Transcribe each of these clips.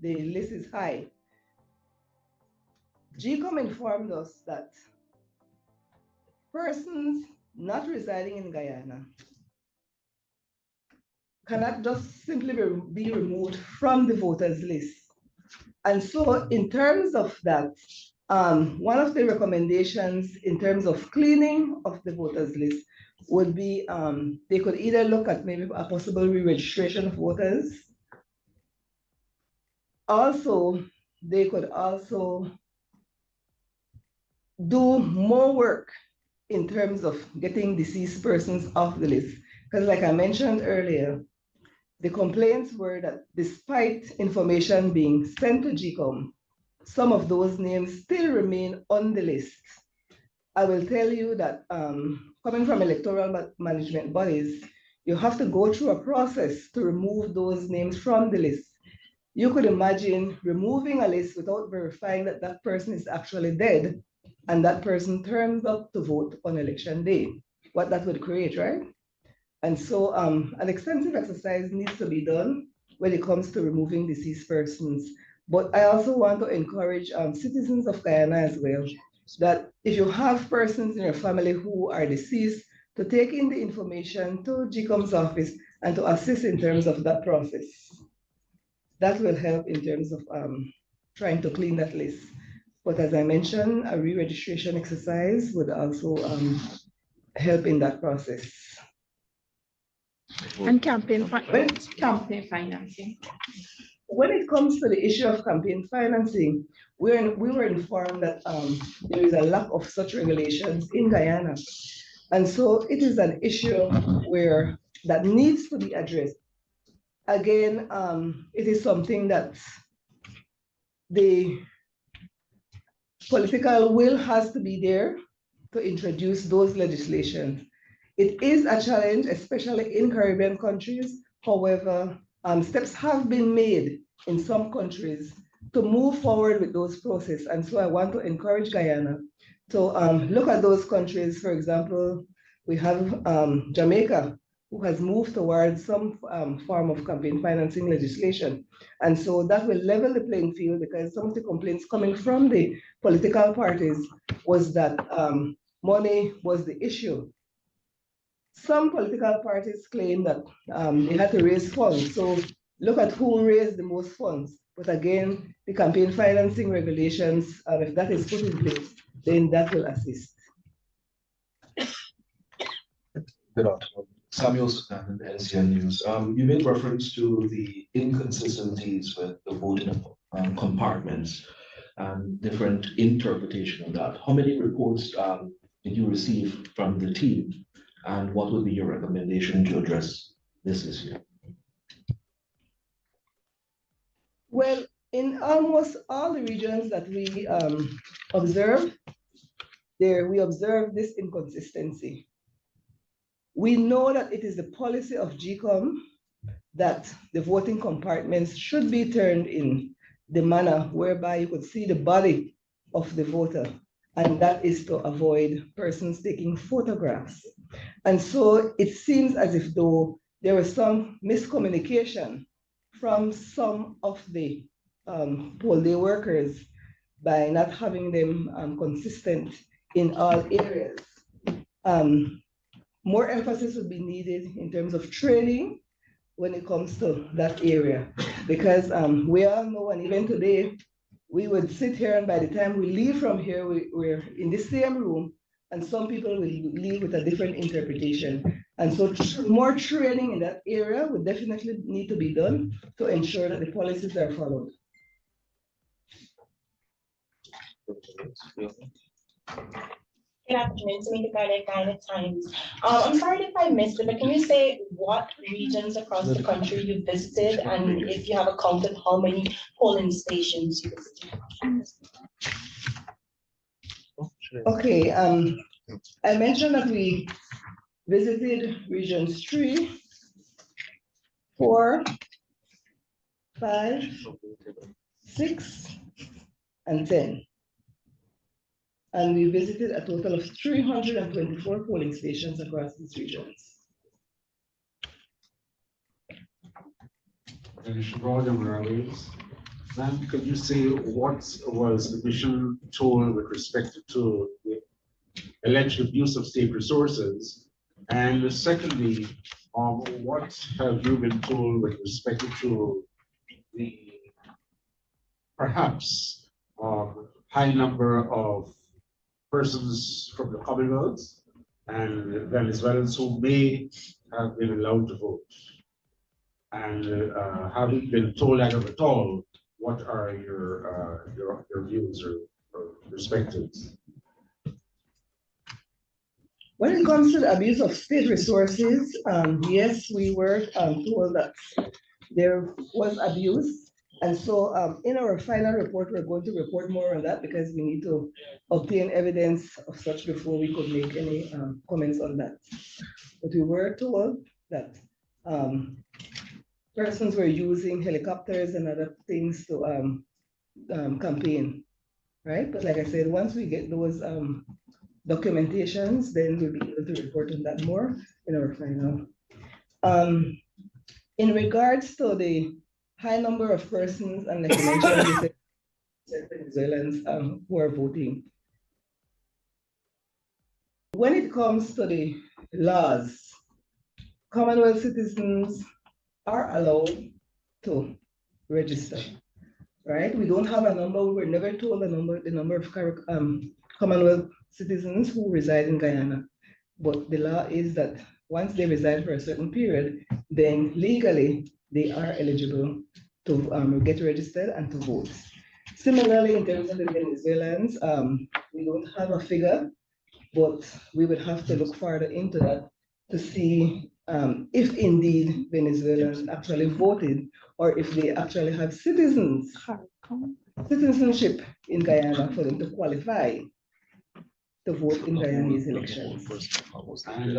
the list is high. GCOM informed us that persons not residing in Guyana cannot just simply be removed from the voters list. And so in terms of that, one of the recommendations in terms of cleaning of the voters list would be they could either look at maybe a possible re-registration of voters. Also, they could also do more work in terms of getting deceased persons off the list. Because like I mentioned earlier, the complaints were that despite information being sent to GCOM, some of those names still remain on the list. I will tell you that coming from electoral management bodies, you have to go through a process to remove those names from the list. You could imagine removing a list without verifying that that person is actually dead and that person turns up to vote on election day, what that would create, right? And so an extensive exercise needs to be done when it comes to removing deceased persons. But I also want to encourage citizens of Guyana as well, that if you have persons in your family who are deceased, to take in the information to GCOM's office and to assist in terms of that process. That will help in terms of trying to clean that list. But as I mentioned, a re-registration exercise would also help in that process. And campaign financing. When it comes to the issue of campaign financing, we were informed that there is a lack of such regulations in Guyana. And so it is an issue where that needs to be addressed. Again, it is something that the political will has to be there to introduce those legislations. It is a challenge, especially in Caribbean countries. However, steps have been made in some countries to move forward with those processes. And so I want to encourage Guyana to look at those countries. For example, we have Jamaica, who has moved towards some form of campaign financing legislation. And so that will level the playing field, because some of the complaints coming from the political parties was that money was the issue. Some political parties claim that they had to raise funds. So look at who raised the most funds. But again, the campaign financing regulations, if that is put in place, then that will assist. Good afternoon. Samuel Sudan, NCN News. You made reference to the inconsistencies with the voting compartments and different interpretation of that. How many reports did you receive from the team, and what would be your recommendation to address this issue? Well, in almost all the regions that we observe, we observe this inconsistency. We know that it is the policy of GCOM that the voting compartments should be turned in the manner whereby you could see the body of the voter, and that is to avoid persons taking photographs. And so it seems as if though there was some miscommunication from some of the poll day workers by not having them consistent in all areas. More emphasis would be needed in terms of training when it comes to that area, because we all know, and even today, we would sit here, and by the time we leave from here, we're in the same room, and some people will leave with a different interpretation. And so more training in that area would definitely need to be done to ensure that the policies are followed. Good afternoon, Tamika Garden, Guyana Times. I'm sorry if I missed it, but can you say what regions across the country you visited, and if you have a count of how many polling stations you visited? Okay, I mentioned that we visited regions 3, 4, 5, 6, and 10. And we visited a total of 324 polling stations across these regions. And you should broaden areas. Ma'am, could you say what was the mission told with respect to the alleged abuse of state resources? And secondly, what have you been told with respect to the perhaps high number of persons from the Commonwealth and Venezuelans who may have been allowed to vote? And having been told that of it all, what are your views or perspectives? When it comes to the abuse of state resources, yes, we were told that there was abuse. And so in our final report, we're going to report more on that because we need to obtain evidence of such before we could make any comments on that. But we were told that persons were using helicopters and other things to campaign, right? But like I said, once we get those documentations, then we'll be able to report on that more in our final. In regards to the high number of persons, and like you mentioned, you said Venezuelans who are voting. When it comes to the laws, Commonwealth citizens are allowed to register, right? We don't have a number. We were never told the number of Commonwealth citizens who reside in Guyana. But the law is that once they reside for a certain period, then legally they are eligible to get registered and to vote. Similarly, in terms of the Venezuelans, we don't have a figure, but we would have to look further into that to see if indeed Venezuelans actually voted or if they actually have citizenship in Guyana for them to qualify to vote in Guyanese elections. And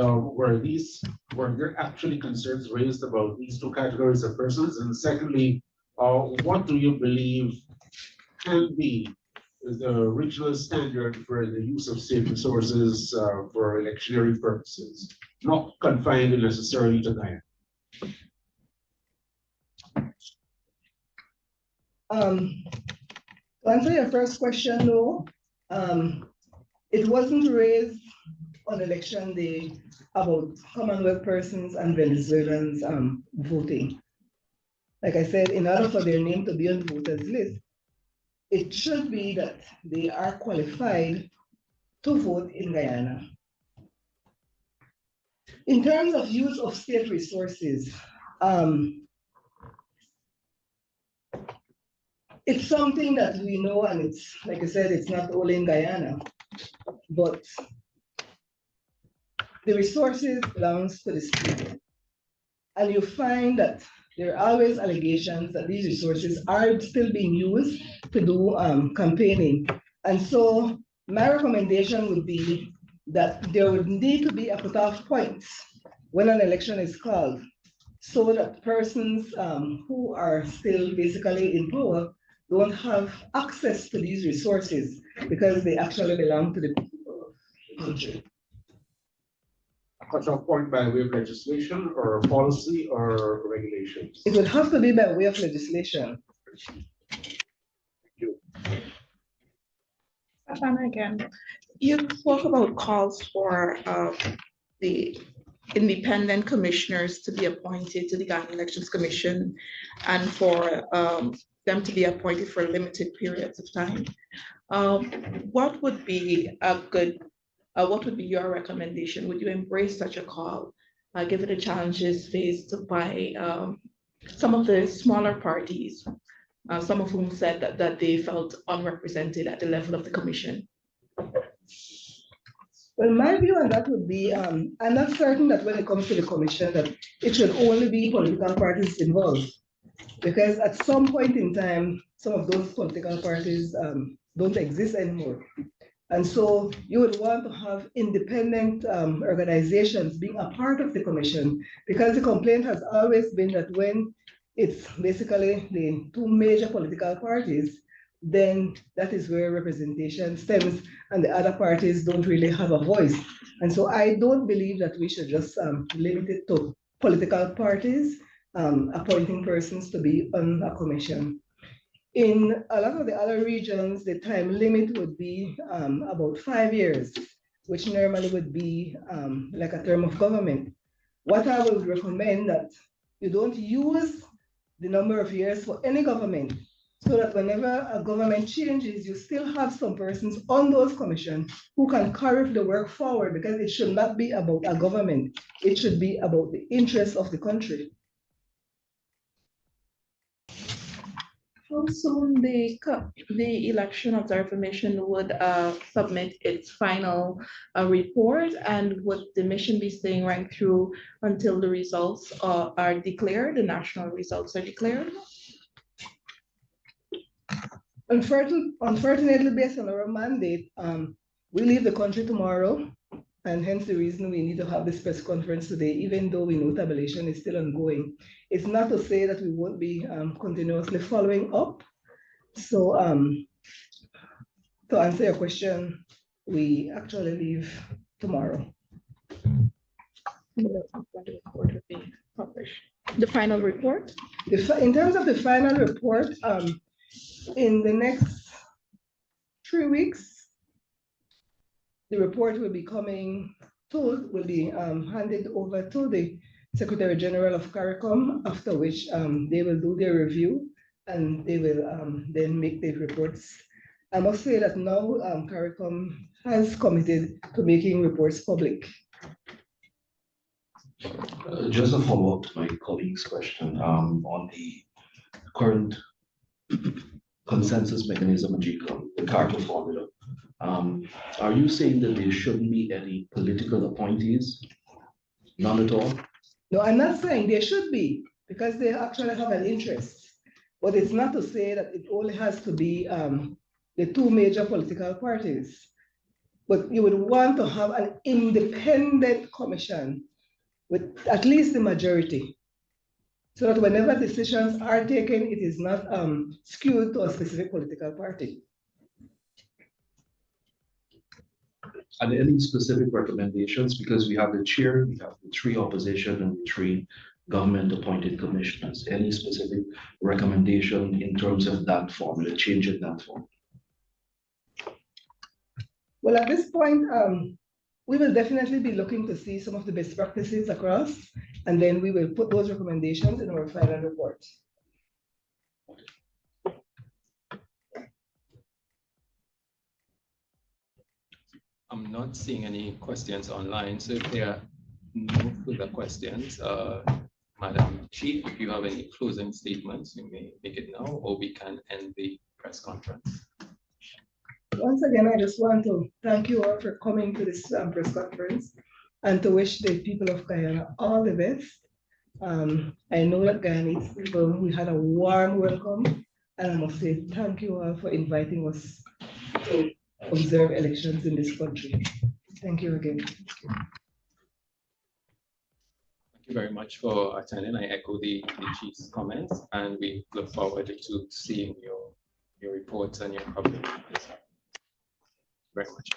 were there actually concerns raised about these two categories of persons? And secondly, what do you believe can be the regional standard for the use of state resources for electioneering purposes, not confined necessarily to Guyana? To answer your first question, no. It wasn't raised on election day about Commonwealth persons and Venezuelans voting. Like I said, in order for their name to be on the voters list, it should be that they are qualified to vote in Guyana. In terms of use of state resources, it's something that we know, and it's, like I said, it's not only in Guyana, but the resources belongs to the state. And you find that there are always allegations that these resources are still being used to do campaigning. And so my recommendation would be that there would need to be a cutoff point when an election is called so that persons who are still basically in power don't have access to these resources because they actually belong to the people of the country. A cutoff point by way of legislation or policy or regulations? It would have to be by way of legislation. Thank you. Savannah, again, you spoke about calls for the independent commissioners to be appointed to the Ghana Elections Commission and for them to be appointed for limited periods of time. What would be what would be your recommendation? Would you embrace such a call, given the challenges faced by some of the smaller parties, some of whom said that they felt unrepresented at the level of the commission? Well, my view on that would be, I'm not certain that when it comes to the commission that it should only be political parties involved. Because at some point in time, some of those political parties don't exist anymore. And so you would want to have independent organizations being a part of the commission, because the complaint has always been that when it's basically the two major political parties, then that is where representation stems and the other parties don't really have a voice. And so I don't believe that we should just limit it to political parties appointing persons to be on a commission. In a lot of the other regions, the time limit would be about 5 years, which normally would be like a term of government. What I would recommend that you don't use the number of years for any government, so that whenever a government changes, you still have some persons on those commissions who can carry the work forward, because it should not be about a government. It should be about the interests of the country. How soon the election observer mission would submit its final report, and would the mission be staying right through until the results are declared, the national results are declared? Unfortunately, based on our mandate, we leave the country tomorrow, and hence the reason we need to have this press conference today, even though we know tabulation is still ongoing. It's not to say that we won't be continuously following up. So to answer your question, we actually leave tomorrow. The report will be published. The final report? In terms of the final report, in the next 3 weeks, the report will be handed over to the Secretary General of Caricom, after which they will do their review and they will then make the reports. I must say that now Caricom has committed to making reports public. Just a follow-up to my colleague's question on the current consensus mechanism in GCOM, the Carter formula. Are you saying that there shouldn't be any political appointees? None at all? No, I'm not saying there should be, because they actually have an interest. But it's not to say that it only has to be the two major political parties. But you would want to have an independent commission with at least the majority, so that whenever decisions are taken, it is not skewed to a specific political party. And any specific recommendations? Because we have the chair, we have the 3 opposition and 3 government appointed commissioners. Any specific recommendation in terms of that formula, change in that form? Well, at this point, we will definitely be looking to see some of the best practices across, and then we will put those recommendations in our final report. I'm not seeing any questions online, so if there are no further questions, Madam Chief, if you have any closing statements, you may make it now, or we can end the press conference. Once again, I just want to thank you all for coming to this press conference, and to wish the people of Guyana all the best. I know that Guyanese people, we had a warm welcome, and I must say thank you all for inviting us to observe elections in this country. Thank you again. Thank you very much for attending. I echo the Chief's comments, and we look forward to seeing your reports and your coverage. Very much.